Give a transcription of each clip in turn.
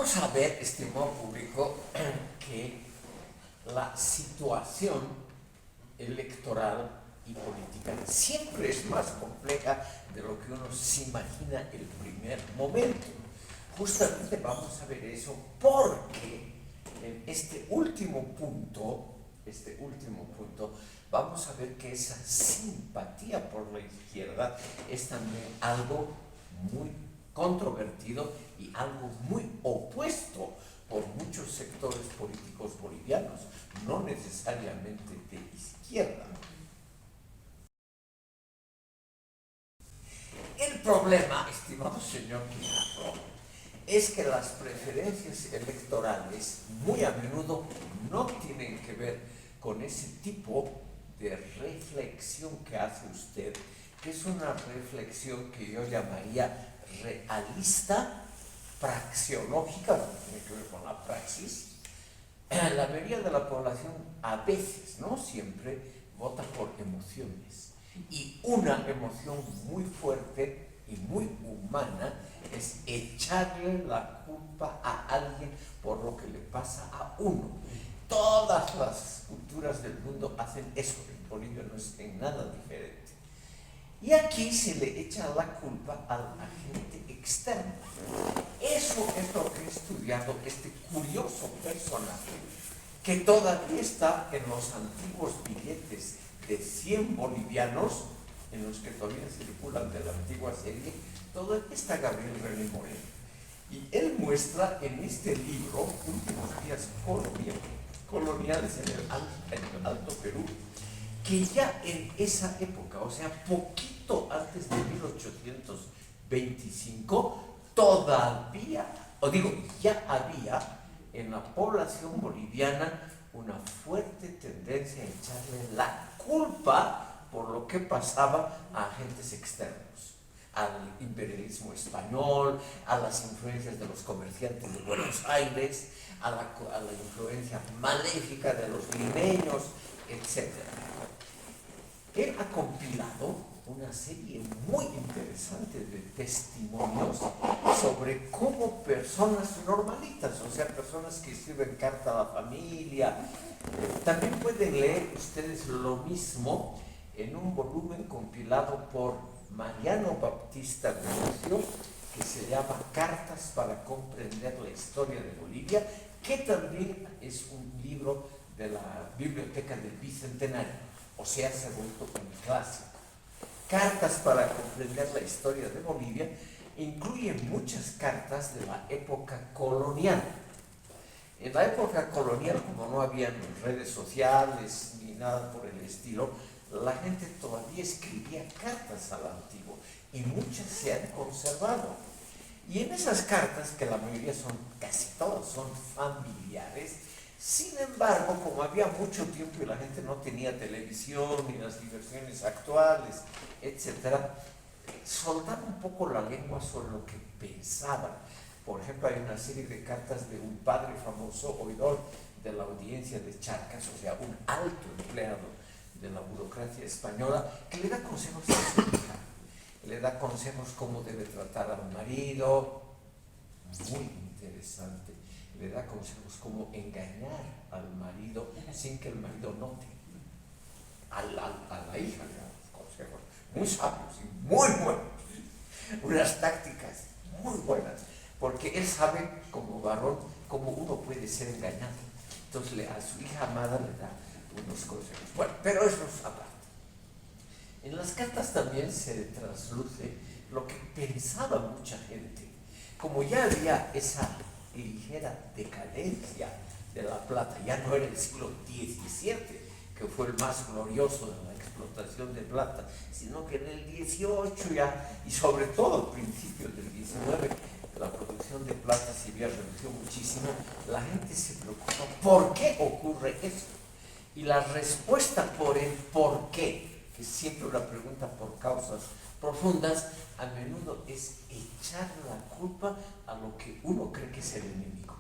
Vamos a ver, estimado público, que la situación electoral y política siempre es más compleja de lo que uno se imagina el primer momento. Justamente vamos a ver eso porque en este último punto, vamos a ver que esa simpatía por la izquierda es también algo muy controvertido y algo muy opuesto por muchos sectores políticos bolivianos, no necesariamente de izquierda. El problema, estimado señor Pizarro, es que las preferencias electorales muy a menudo no tienen que ver con ese tipo de reflexión que hace usted, que es una reflexión que yo llamaría realista, praxeológica, no tiene que ver con la praxis. La mayoría de la población a veces, no siempre, vota por emociones. Y una emoción muy fuerte y muy humana es echarle la culpa a alguien por lo que le pasa a uno. Todas las culturas del mundo hacen eso, en Bolivia no es en nada diferente. Y aquí se le echa la culpa al agente externo. Eso es lo que he estudiado este curioso personaje que todavía está en los antiguos billetes de 100 bolivianos, en los que todavía circulan de la antigua serie, todavía está Gabriel René Moreno. Y él muestra en este libro, Últimos días coloniales en el Alto Perú, que ya en esa época, o sea, poquito antes de 1825, todavía, ya había en la población boliviana una fuerte tendencia a echarle la culpa por lo que pasaba a agentes externos, al imperialismo español, a las influencias de los comerciantes de Buenos Aires, a la influencia maléfica de los limeños, etc. Él ha compilado una serie muy interesante de testimonios sobre cómo personas normalitas, o sea, personas que escriben carta a la familia, también pueden leer ustedes lo mismo en un volumen compilado por Mariano Baptista Gumucio, que se llama Cartas para comprender la historia de Bolivia, que también es un libro de la Biblioteca del Bicentenario. O sea, se ha vuelto un clásico. Cartas para comprender la historia de Bolivia incluye muchas cartas de la época colonial. En la época colonial, como no habían redes sociales ni nada por el estilo, la gente todavía escribía cartas al antiguo y muchas se han conservado. Y en esas cartas, que la mayoría casi todas son familiares, sin embargo, como había mucho tiempo y la gente no tenía televisión ni las diversiones actuales, etc., soltaban un poco la lengua sobre lo que pensaban. Por ejemplo, hay una serie de cartas de un padre famoso, oidor de la audiencia de Charcas, o sea, un alto empleado de la burocracia española, que le da consejos a su hija. Le da consejos cómo debe tratar al marido, muy interesante. Le da consejos cómo engañar al marido sin que el marido note. A la hija le da consejos muy sabios y muy buenos. Unas tácticas muy buenas, porque él sabe como varón cómo uno puede ser engañado. Entonces a su hija amada le da unos consejos. Bueno, pero eso es aparte. En las cartas también se trasluce lo que pensaba mucha gente. Como ya había esa ligera decadencia de la plata, ya no era el siglo XVII, que fue el más glorioso de la explotación de plata, sino que en el XVIII ya, y sobre todo a principios del XIX, la producción de plata se había reducido muchísimo. La gente se preocupa, ¿por qué ocurre esto? Y la respuesta por el por qué, que es siempre una pregunta por causas profundas, a menudo es echar la culpa a lo que uno cree que es el enemigo.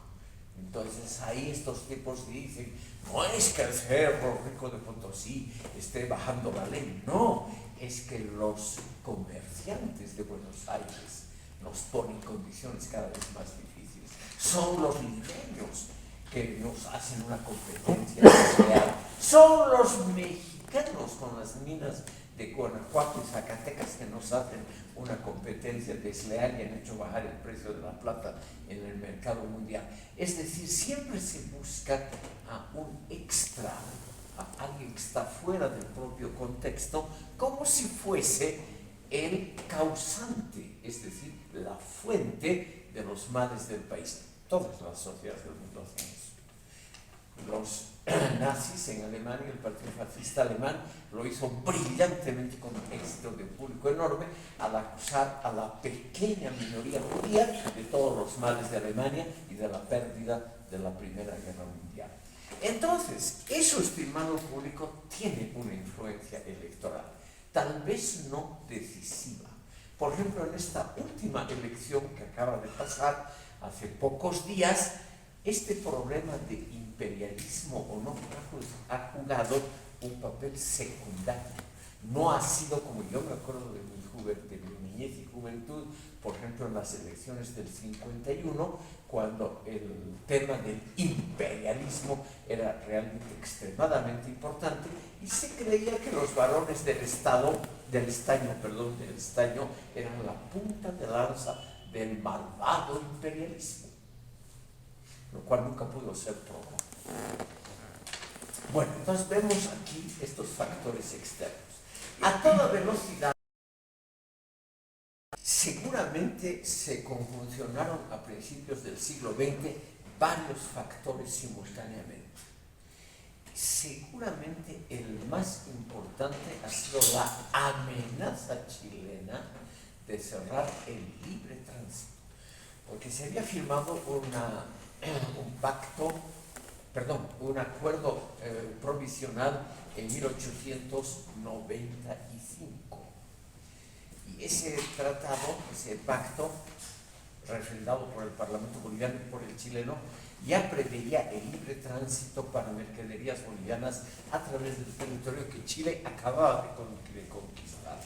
Entonces ahí estos tipos dicen, no es que el Cerro Rico de Potosí esté bajando la ley, no, es que los comerciantes de Buenos Aires nos ponen condiciones cada vez más difíciles. son los limeños que nos hacen una competencia desleal, son los mexicanos con las minas de Guanajuato y Zacatecas que nos hacen una competencia desleal y han hecho bajar el precio de la plata en el mercado mundial. Es decir, siempre se busca a un extra, a alguien que está fuera del propio contexto, como si fuese el causante, es decir, la fuente de los males del país. Todas las sociedades del mundo hacen eso. Los nazis en Alemania, el Partido Fascista Alemán, lo hizo brillantemente con un éxito de público enorme al acusar a la pequeña minoría judía de todos los males de Alemania y de la pérdida de la Primera Guerra Mundial. Entonces, eso, estimado público, tiene una influencia electoral, tal vez no decisiva. Por ejemplo, en esta última elección que acaba de pasar hace pocos días, este problema de imperialismo o no ha jugado un papel secundario. No ha sido, como yo me acuerdo de mi niñez y juventud, por ejemplo en las elecciones del 51, cuando el tema del imperialismo era realmente extremadamente importante y se creía que los varones del estaño eran la punta de lanza del malvado imperialismo, lo cual nunca pudo ser probado. Bueno, entonces vemos aquí estos factores externos. A toda velocidad, seguramente se conjuncionaron a principios del siglo XX varios factores simultáneamente. Seguramente el más importante ha sido la amenaza chilena de cerrar el libre tránsito, porque se había firmado un acuerdo provisional en 1895. Y ese tratado, ese pacto, refrendado por el Parlamento boliviano y por el chileno, ya preveía el libre tránsito para mercaderías bolivianas a través del territorio que Chile acababa de conquistar.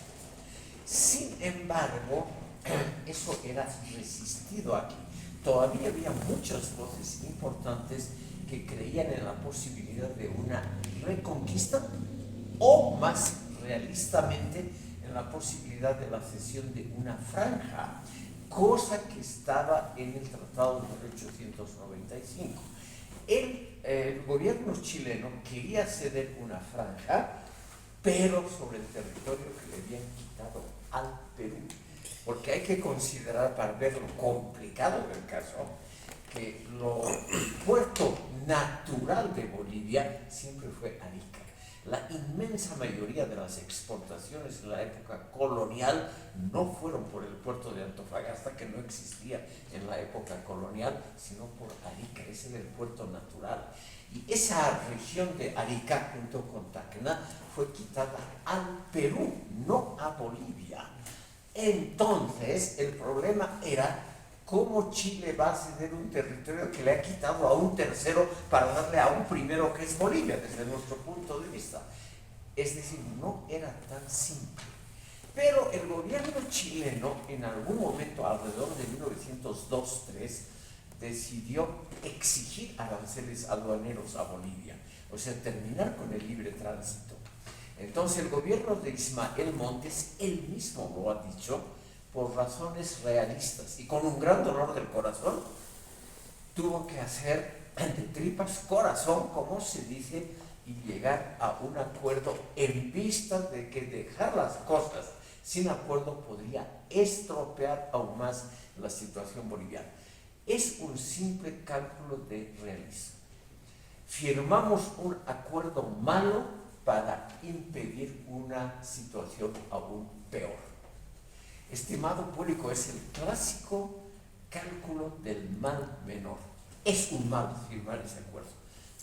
Sin embargo, eso era resistido aquí. Todavía había muchas voces importantes que creían en la posibilidad de una reconquista o, más realistamente, en la posibilidad de la cesión de una franja, cosa que estaba en el Tratado de 1895. El gobierno chileno quería ceder una franja, pero sobre el territorio que le habían quitado al Perú, porque hay que considerar, para ver lo complicado del caso, que el puerto natural de Bolivia siempre fue Arica. La inmensa mayoría de las exportaciones en la época colonial no fueron por el puerto de Antofagasta, que no existía en la época colonial, sino por Arica. Ese era el puerto natural. Y esa región de Arica, junto con Tacna, fue quitada al Perú, no a Bolivia. Entonces, el problema era cómo Chile va a ceder un territorio que le ha quitado a un tercero para darle a un primero, que es Bolivia, desde nuestro punto de vista. Es decir, no era tan simple. Pero el gobierno chileno, en algún momento, alrededor de 1902-3, decidió exigir aranceles aduaneros a Bolivia, o sea, terminar con el libre tránsito. Entonces el gobierno de Ismael Montes, él mismo lo ha dicho, por razones realistas y con un gran dolor del corazón, tuvo que hacer de tripas corazón, como se dice, y llegar a un acuerdo en vista de que dejar las cosas sin acuerdo podría estropear aún más la situación boliviana. Es un simple cálculo de realismo. Firmamos un acuerdo malo para impedir una situación aún peor. Estimado público, es el clásico cálculo del mal menor. Es un mal firmar ese acuerdo,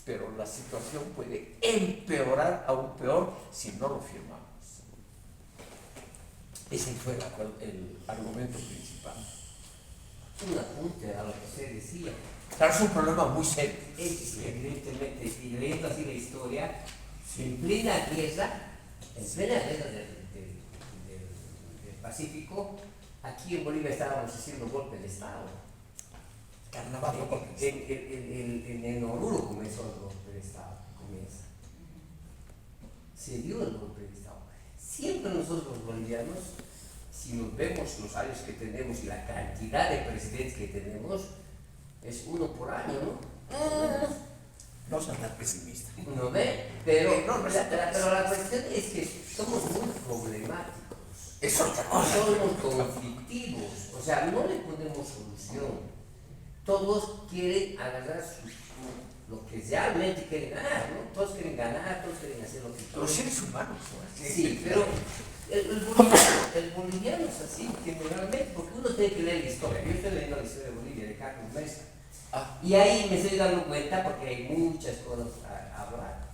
pero la situación puede empeorar aún peor si no lo firmamos. Ese fue el argumento principal. Un apunte a lo que usted decía. Claro, es un problema muy serio. Evidentemente, y leyendo así la historia, en plena guerra del Pacífico, aquí en Bolivia estábamos haciendo golpe de Estado. Carnaval. En el Oruro comenzó el golpe de Estado, comienza. Se dio el golpe de Estado. Siempre nosotros los bolivianos, si nos vemos los años que tenemos y la cantidad de presidentes que tenemos, es uno por año, ¿no? No sean tan pesimistas. ¿No ve? Pero, No, pero la cuestión es que somos muy problemáticos. Es otra cosa. Somos conflictivos, o sea, no le ponemos solución. Todos quieren agarrar lo que realmente quieren ganar, ¿no? Todos quieren ganar, todos quieren hacer lo que quieren. Los seres humanos, ¿no? Sí, pero el boliviano es así, generalmente, porque uno tiene que leer la historia. Yo estoy leyendo la historia de Bolivia, de Carlos Mesa. Y ahí me estoy dando cuenta, porque hay muchas cosas a hablar,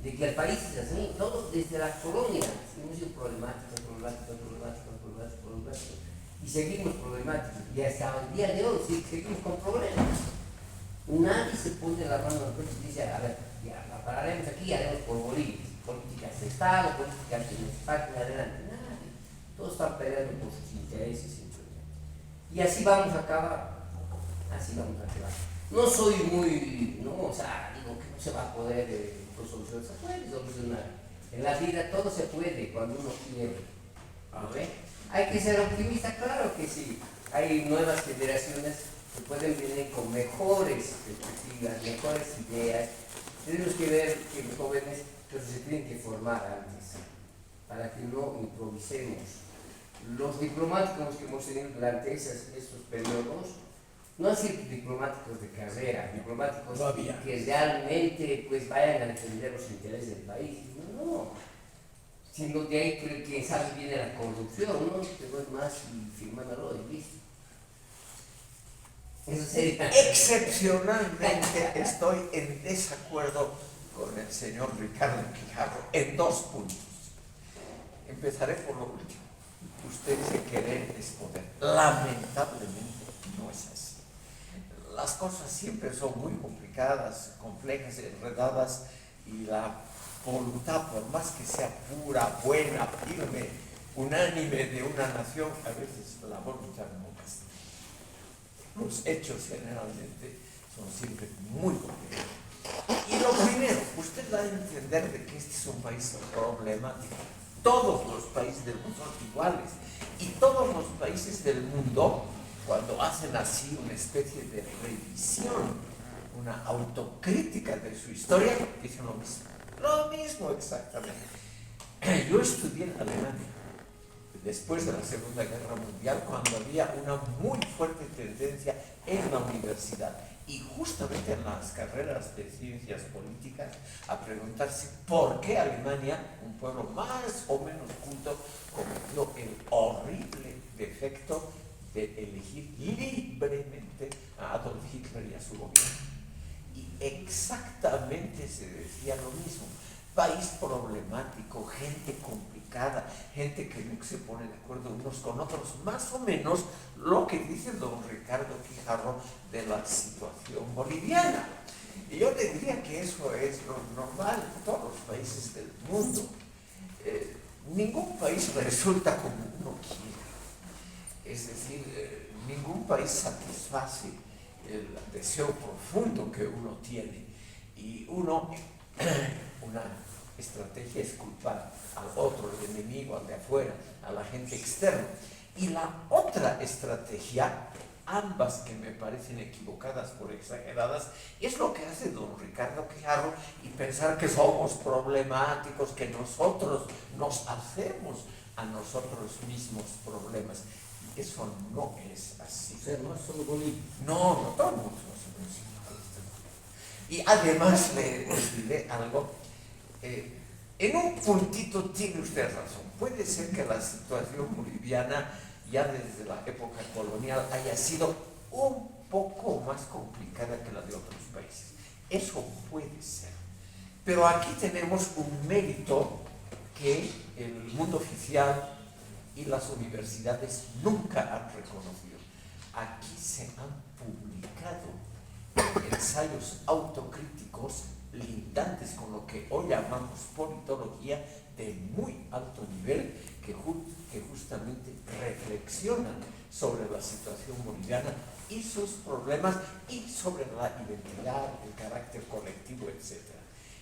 de que el país es así, todo desde la colonia, hemos sido problemáticos, y seguimos problemáticos, y hasta el día de hoy seguimos con problemas. Nadie se pone la mano en el pecho y dice, a ver, ya, la pararemos aquí y haremos por Bolivia, políticas de Estado, políticas de nuestra parte, adelante, nadie. Todos están peleando por sus intereses simplemente. Y así vamos a acabar. Así vamos a quedar. No soy muy, no, o sea, digo que no se va a poder solucionar, se puede solucionar. En la vida todo se puede cuando uno quiere. ¿No ve? Hay que ser optimista, claro que sí. Hay nuevas generaciones que pueden venir con mejores perspectivas, mejores ideas. Tenemos que ver que los jóvenes se tienen que formar antes, para que no improvisemos. Los diplomáticos que hemos tenido durante estos periodos, no han sido diplomáticos de carrera, diplomáticos que realmente pues, vayan a defender los intereses del país. No, sino de ahí que sabe viene la corrupción, ¿no? Te doy más y firmándolo y listo. Eso sería. Excepcionalmente estoy en desacuerdo con el señor Ricardo Quijarro en 2 puntos. Empezaré por lo último. Usted dice querer es poder. Lamentablemente no es así. Las cosas siempre son muy complicadas, complejas, enredadas, y la voluntad, por más que sea pura, buena, firme, unánime de una nación, a veces la voluntad no basta. Los hechos generalmente son siempre muy complicados. Y lo primero, usted da a entender de que este es un país problemático. Todos los países del mundo son iguales, y todos los países del mundo, cuando hacen así una especie de revisión, una autocrítica de su historia, dicen lo mismo. Lo mismo exactamente. Yo estudié en Alemania después de la Segunda Guerra Mundial, cuando había una muy fuerte tendencia en la universidad y justamente en las carreras de ciencias políticas a preguntarse por qué Alemania, un pueblo más o menos culto, cometió el horrible defecto de elegir libremente a Adolf Hitler y a su gobierno. Y exactamente se decía lo mismo. País problemático, gente complicada, gente que no se pone de acuerdo unos con otros, más o menos lo que dice don Ricardo Quijarro de la situación boliviana. Y yo le diría que eso es lo normal en todos los países del mundo. Ningún país resulta como uno quiere. Es decir, ningún país satisface el deseo profundo que uno tiene. Y una estrategia es culpar al otro, al enemigo, al de afuera, a la gente externa. Y la otra estrategia, ambas que me parecen equivocadas por exageradas, es lo que hace don Ricardo Quijarro, y pensar que somos problemáticos, que nosotros nos hacemos a nosotros mismos problemas. Eso no es así. O sea, no es solo Bolivia. No, todo el mundo somos iguales. Y además le diré algo. En un puntito tiene usted razón. Puede ser que la situación boliviana ya desde la época colonial haya sido un poco más complicada que la de otros países. Eso puede ser. Pero aquí tenemos un mérito que el mundo oficial y las universidades nunca han reconocido. Aquí se han publicado ensayos autocríticos lindantes con lo que hoy llamamos politología de muy alto nivel, que justamente reflexionan sobre la situación boliviana y sus problemas y sobre la identidad, el carácter colectivo, etc.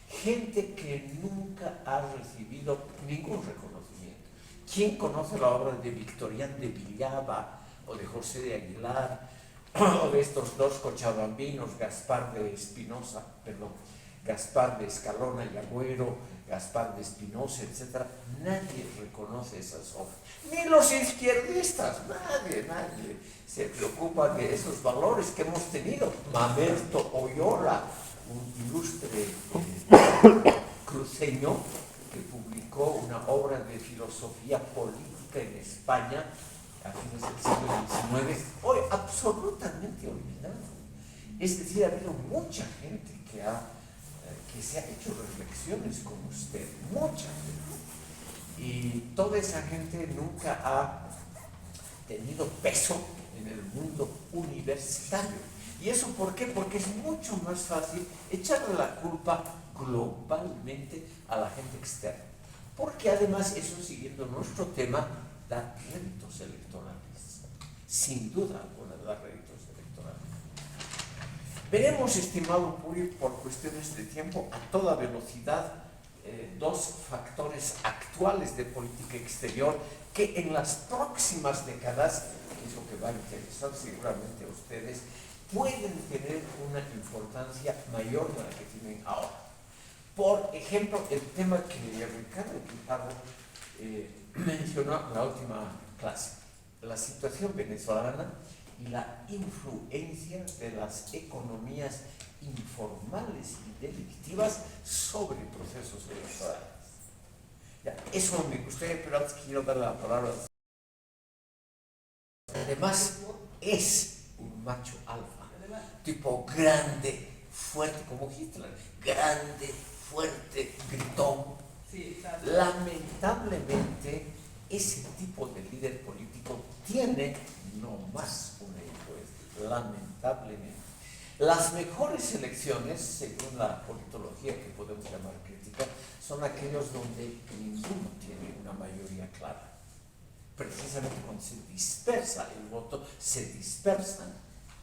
Gente que nunca ha recibido ningún reconocimiento. ¿Quién conoce la obra de Victorián de Villaba o de José de Aguilar o de estos dos cochabambinos, Gaspar de Escalona y Agüero, Gaspar de Espinosa, etc.? Nadie reconoce esas obras, ni los izquierdistas, nadie se preocupa de esos valores que hemos tenido. Mamerto Oyola, un ilustre cruceño que publicó una obra de filosofía política en España a fines del siglo XIX, hoy absolutamente olvidado. Es decir, ha habido mucha gente que se ha hecho reflexiones como usted, mucha gente. Y toda esa gente nunca ha tenido peso en el mundo universitario. ¿Y eso por qué? Porque es mucho más fácil echarle la culpa globalmente a la gente externa. Porque además eso, siguiendo nuestro tema, da réditos electorales. Sin duda alguna da réditos electorales. Veremos, estimado Puri, por cuestiones de tiempo, a toda velocidad, dos factores actuales de política exterior que en las próximas décadas, eso que va a interesar seguramente a ustedes, pueden tener una importancia mayor de la que tienen ahora. Por ejemplo, el tema que Ricardo Pizarro mencionó en la última clase, la situación venezolana y la influencia de las economías informales y delictivas sobre procesos electorales. Ya, eso me gustaría, pero antes quiero darle la palabra. Además, es un macho alfa, tipo grande, fuerte, como Hitler, grande, fuerte, gritón. Sí, lamentablemente, ese tipo de líder político tiene no más una influencia, lamentablemente. Las mejores elecciones, según la politología que podemos llamar crítica, son aquellos donde ninguno tiene una mayoría clara. Precisamente cuando se dispersa el voto, se dispersan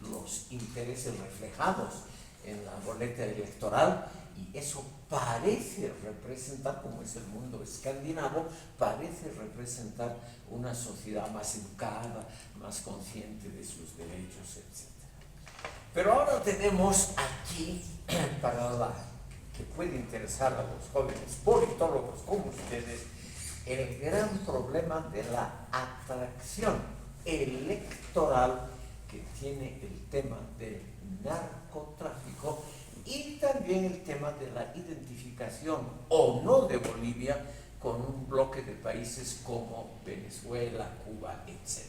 los intereses reflejados en la boleta electoral, y eso parece representar, como es el mundo escandinavo, parece representar una sociedad más educada, más consciente de sus derechos, etc. Pero ahora tenemos aquí, para la que puede interesar a los jóvenes politólogos como ustedes, el gran problema de la atracción electoral que tiene el tema del narcotráfico y también el tema de la identificación o no de Bolivia con un bloque de países como Venezuela, Cuba, etc.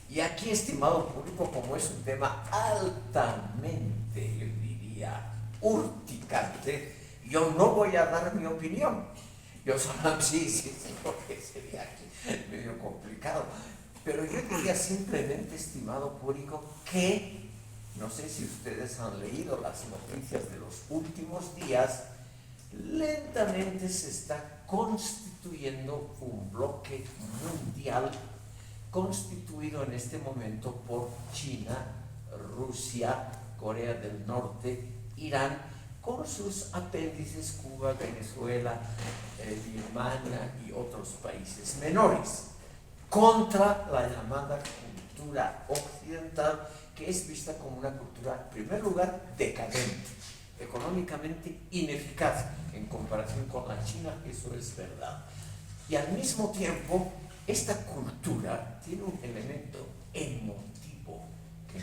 Y aquí, estimado público, como es un tema altamente, yo diría, urticante, yo no voy a dar mi opinión. Yo solo, sí, porque sería aquí medio complicado. Pero yo diría simplemente, estimado público, que no sé si ustedes han leído las noticias de los últimos días, lentamente se está constituyendo un bloque mundial constituido en este momento por China, Rusia, Corea del Norte, Irán, con sus apéndices Cuba, Venezuela, Birmania y otros países menores, contra la llamada cultura occidental, que es vista como una cultura, en primer lugar, decadente, económicamente ineficaz en comparación con la China, eso es verdad. Y al mismo tiempo, esta cultura tiene un elemento emotivo que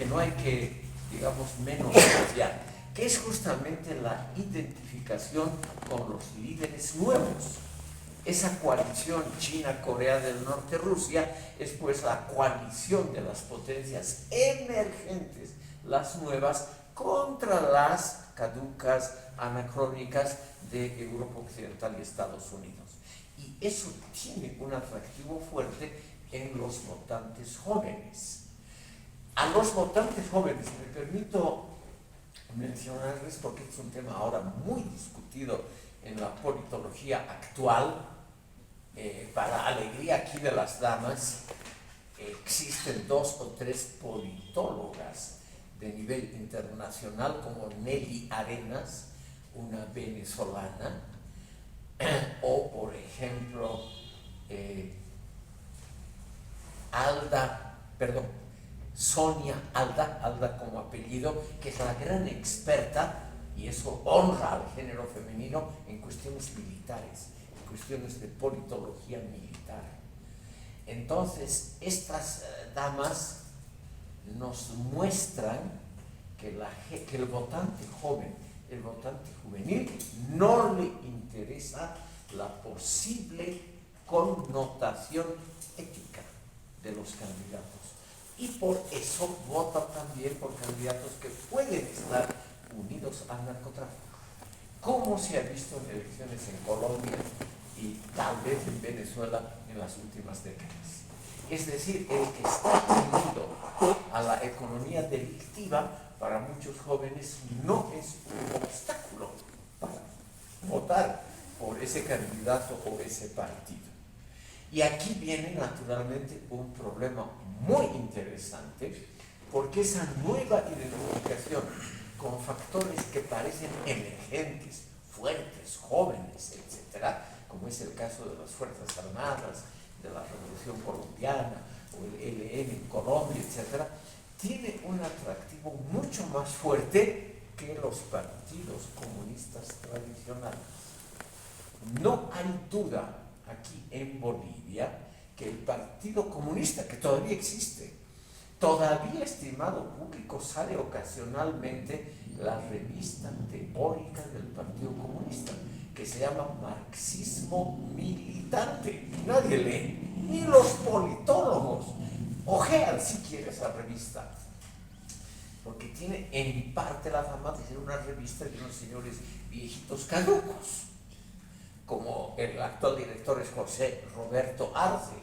no hay que digamos, menospreciar, que es justamente la identificación con los líderes nuevos. Esa coalición China, Corea del Norte, Rusia, es pues la coalición de las potencias emergentes, las nuevas, contra las caducas, anacrónicas de Europa Occidental y Estados Unidos. Y eso tiene un atractivo fuerte en los votantes jóvenes. A los votantes jóvenes, me permito mencionarles, porque es un tema ahora muy discutido en la politología actual, para alegría aquí de las damas, existen 2 o 3 politólogas de nivel internacional como Nelly Arenas, una venezolana, o por ejemplo Sonia Alda como apellido, que es la gran experta, y eso honra al género femenino en cuestiones militares, en cuestiones de politología militar. Entonces, estas damas nos muestran que el votante joven, el votante juvenil, no le interesa la posible connotación ética de los candidatos. Y por eso vota también por candidatos que pueden estar unidos al narcotráfico, como se ha visto en elecciones en Colombia y tal vez en Venezuela en las últimas décadas. Es decir, el que está unido a la economía delictiva para muchos jóvenes no es un obstáculo para votar por ese candidato o ese partido. Y aquí viene naturalmente un problema muy interesante, porque esa nueva identificación con factores que parecen emergentes, fuertes, jóvenes, etc., como es el caso de las Fuerzas Armadas, de la Revolución Colombiana, o el ELN en Colombia, etc., tiene un atractivo mucho más fuerte que los partidos comunistas tradicionales. No hay duda aquí en Bolivia que el Partido Comunista, que todavía existe, todavía, estimado público, sale ocasionalmente la revista teórica del Partido Comunista, que se llama Marxismo Militante. Nadie lee, ni los politólogos. Ojean si quiere esa revista, porque tiene en parte la fama de ser una revista de unos señores viejitos caducos, como el actual director es José Roberto Arce.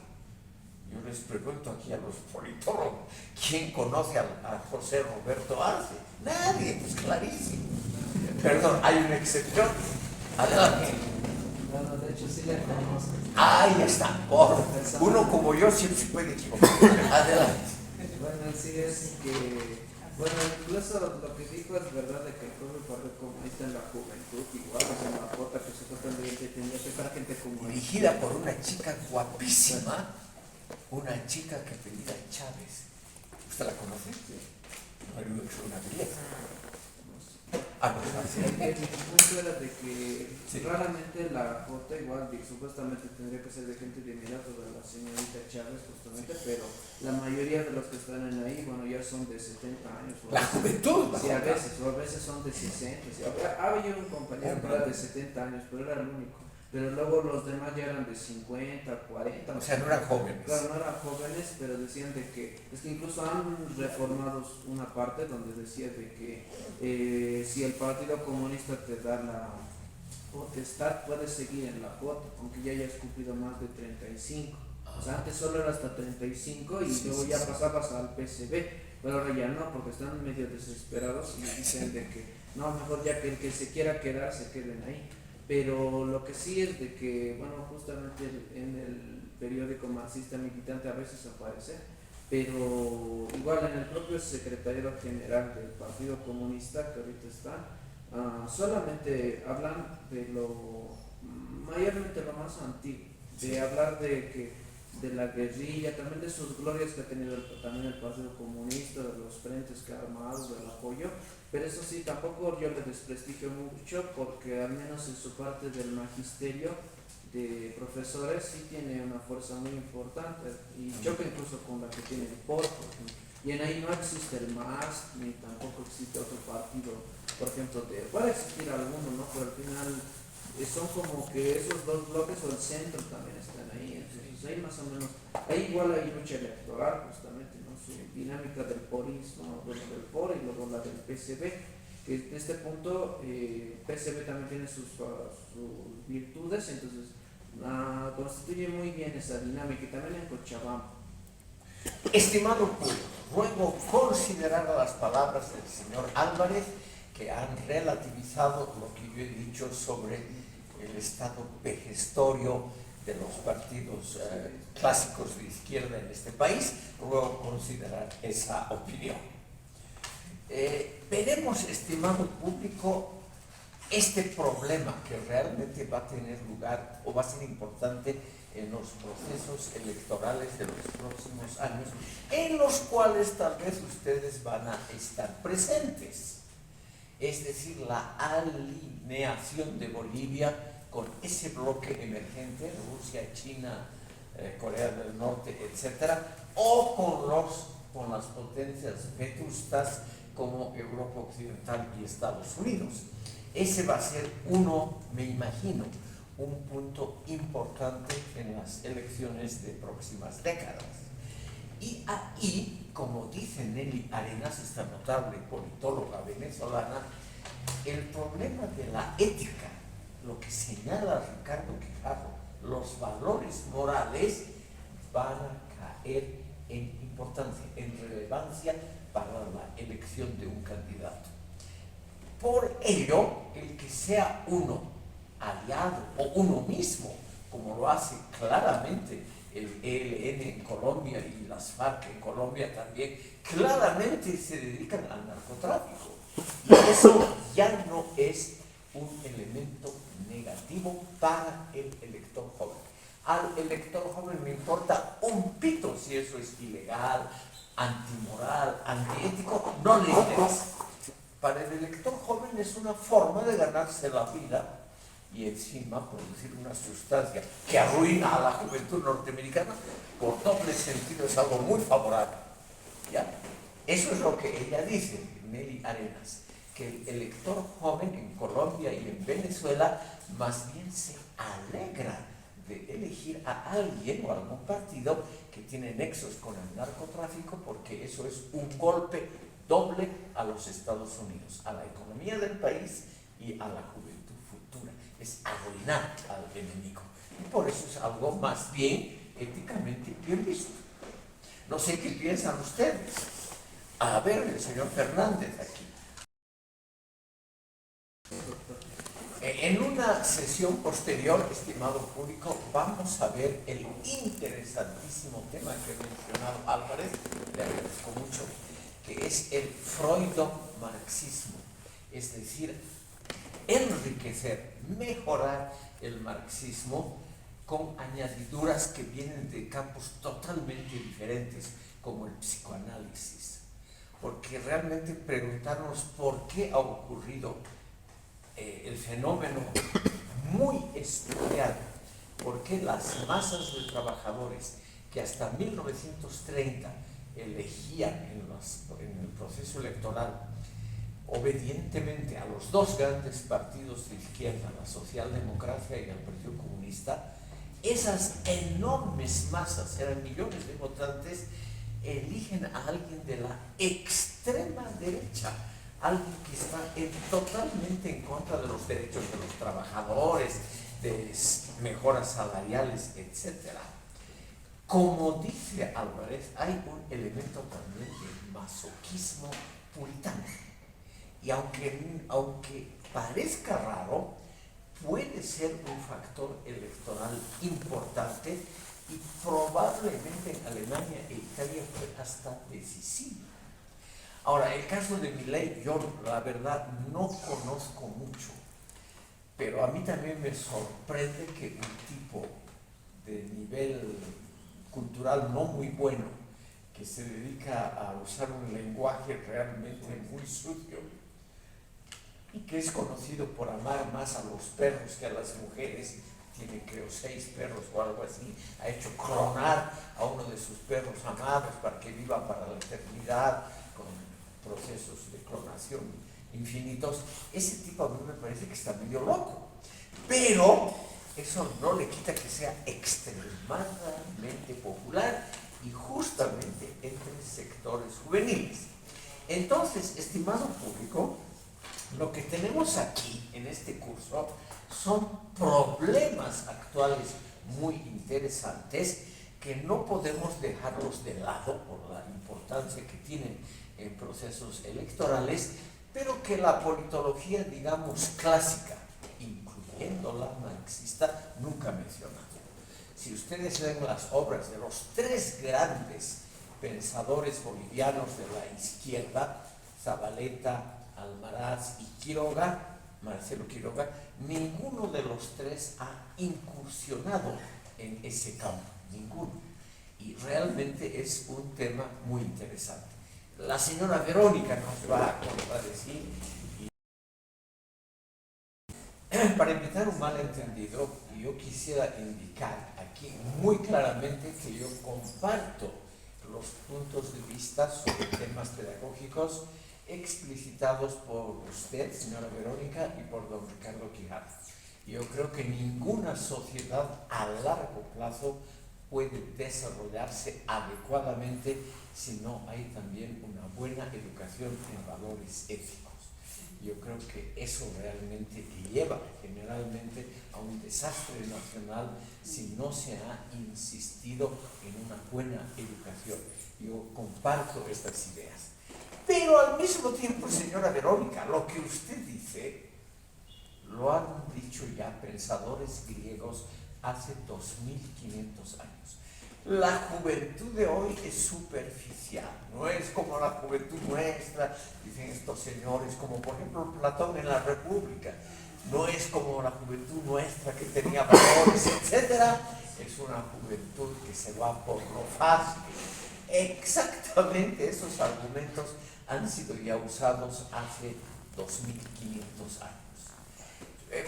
Yo les pregunto aquí a los politólogos, ¿quién conoce a José Roberto Arce? Nadie, pues clarísimo. Perdón, hay una excepción. Adelante. Bueno, de hecho sí le conozco. Ahí está, uno como yo siempre se puede equivocar. Adelante. Bueno, sí es que, bueno, incluso lo que dijo es verdad de que el propio Partido Comunista en la juventud, igual, o sea, la cuota que supuestamente tenía que para gente como Dirigida por una chica guapísima, una chica que apellida Chávez. ¿Usted la conoce? No, es una belleza. El punto era de que sí, raramente la Jota igual supuestamente tendría que ser de gente de mi edad, o de la señorita Chávez justamente, pero la mayoría de los que están en ahí, bueno, ya son de 70 años. La juventud. Sí, a veces son de 60. Sí. Había un compañero que era de 70 años, pero era el único. Pero luego los demás ya eran de 50, 40. O sea, no eran jóvenes. Claro, no eran jóvenes, pero decían de que, es que incluso han reformado una parte donde decía de que si el Partido Comunista te da la potestad, puedes seguir en la Jota, aunque ya hayas cumplido más de 35. O sea, antes solo era hasta 35 y luego ya pasabas al PCB, pero ahora ya no, porque están medio desesperados y dicen de que no, mejor ya que el que se quiera quedar, se queden ahí. Pero lo que sí es de que, bueno, justamente en el periódico marxista militante a veces aparece, pero igual en el propio secretariado general del Partido Comunista que ahorita está, solamente hablan de mayormente lo más antiguo, de hablar de la guerrilla, también de sus glorias que ha tenido también el Partido Comunista, de los frentes que ha armado, del apoyo. Pero eso sí, tampoco yo le desprestigio mucho, porque al menos en su parte del magisterio de profesores sí tiene una fuerza muy importante y choca incluso con la que tiene el POR, por ejemplo. Y en ahí no existe el MAS, ni tampoco existe otro partido, por ejemplo, puede existir alguno, ¿no? Pero al final son como que esos dos bloques o el centro también están ahí, entonces ahí más o menos, ahí igual hay lucha electoral justamente, ¿no? Su dinámica del porismo, bueno, del POR y luego la del PCB, que en este punto PCB también tiene sus virtudes, entonces constituye muy bien esa dinámica y también en Cochabamba. Estimado público, ruego considerar las palabras del señor Álvarez, que han relativizado lo que yo he dicho sobre el estado vejestorio de los partidos clásicos de izquierda en este país, luego considerar esa opinión. Veremos, estimado público, este problema que realmente va a tener lugar o va a ser importante en los procesos electorales de los próximos años, en los cuales tal vez ustedes van a estar presentes. Es decir, la alineación de Bolivia con ese bloque emergente, Rusia, China, Corea del Norte, etcétera, o con las potencias vetustas como Europa Occidental y Estados Unidos. Ese va a ser me imagino, un punto importante en las elecciones de próximas décadas. Y ahí, como dice Nelly Arenas, esta notable politóloga venezolana, el problema de la ética, lo que señala Ricardo Quijarro, los valores morales van a caer en importancia, en relevancia para la elección de un candidato. Por ello, el que sea uno aliado o uno mismo, como lo hace claramente el ELN en Colombia y las FARC en Colombia también, claramente se dedican al narcotráfico. Y eso ya no es un elemento negativo para el elector joven. Al elector joven le importa un pito si eso es ilegal, antimoral, antiético, no le interesa. Para el elector joven es una forma de ganarse la vida y encima producir una sustancia que arruina a la juventud norteamericana por doble sentido, es algo muy favorable. ¿Ya? Eso es lo que ella dice, Nelly Arenas, que el elector joven en Colombia y en Venezuela más bien se alegra de elegir a alguien o a algún partido que tiene nexos con el narcotráfico, porque eso es un golpe doble a los Estados Unidos, a la economía del país y a la juventud futura. Es arruinar al enemigo. Y por eso es algo más bien éticamente bien visto. No sé qué piensan ustedes. A ver, el señor Fernández aquí. En una sesión posterior, estimado público, vamos a ver el interesantísimo tema que ha mencionado Álvarez, le agradezco mucho, que es el freudo-marxismo, es decir, enriquecer, mejorar el marxismo con añadiduras que vienen de campos totalmente diferentes, como el psicoanálisis. Porque realmente preguntarnos por qué ha ocurrido el fenómeno muy estudiado, por qué las masas de trabajadores que hasta 1930 elegían en el proceso electoral obedientemente a los dos grandes partidos de izquierda, la socialdemocracia y el Partido Comunista, esas enormes masas, eran millones de votantes, eligen a alguien de la extrema derecha, alguien que está totalmente en contra de los derechos de los trabajadores, de mejoras salariales, etc. Como dice Álvarez, hay un elemento también de masoquismo puritano. Y aunque parezca raro, puede ser un factor electoral importante y probablemente en Alemania e Italia fue hasta decisivo. Ahora, el caso de Milei, yo la verdad no conozco mucho, pero a mí también me sorprende que un tipo de nivel cultural no muy bueno, que se dedica a usar un lenguaje realmente muy sucio y que es conocido por amar más a los perros que a las mujeres, tiene creo 6 perros o algo así, ha hecho clonar a uno de sus perros amados para que viva para la eternidad con procesos de clonación infinitos. Ese tipo a mí me parece que está medio loco, pero eso no le quita que sea extremadamente popular y justamente entre sectores juveniles. Entonces, estimado público, lo que tenemos aquí en este curso son problemas actuales muy interesantes que no podemos dejarlos de lado por la importancia que tienen en procesos electorales, pero que la politología, digamos, clásica, incluyendo la marxista, nunca ha mencionado. si ustedes leen las obras de los tres grandes pensadores bolivianos de la izquierda, Zabaleta, Almaraz y Quiroga, Marcelo Quiroga, ninguno de los tres ha incursionado en ese campo, ninguno. Y realmente es un tema muy interesante. La señora Verónica nos va a contradecir. Para evitar un malentendido, yo quisiera indicar aquí muy claramente que yo comparto los puntos de vista sobre temas pedagógicos explicitados por usted, señora Verónica, y por don Ricardo Quijada. Yo creo que ninguna sociedad a largo plazo puede desarrollarse adecuadamente si no hay también una buena educación en valores éticos. Yo creo que eso realmente lleva generalmente a un desastre nacional si no se ha insistido en una buena educación. Yo comparto estas ideas. Pero al mismo tiempo, señora Verónica, lo que usted dice lo han dicho ya pensadores griegos hace 2500 años. La juventud de hoy es superficial, no es como la juventud nuestra, dicen estos señores, como por ejemplo Platón en la República, no es como la juventud nuestra que tenía valores, etc. Es una juventud que se va por lo fácil. Exactamente esos argumentos han sido ya usados hace 2500 años.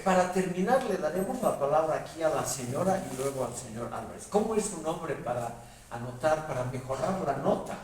Para terminar, le daremos la palabra aquí a la señora y luego al señor Álvarez. ¿Cómo es su nombre para anotar, para mejorar la nota?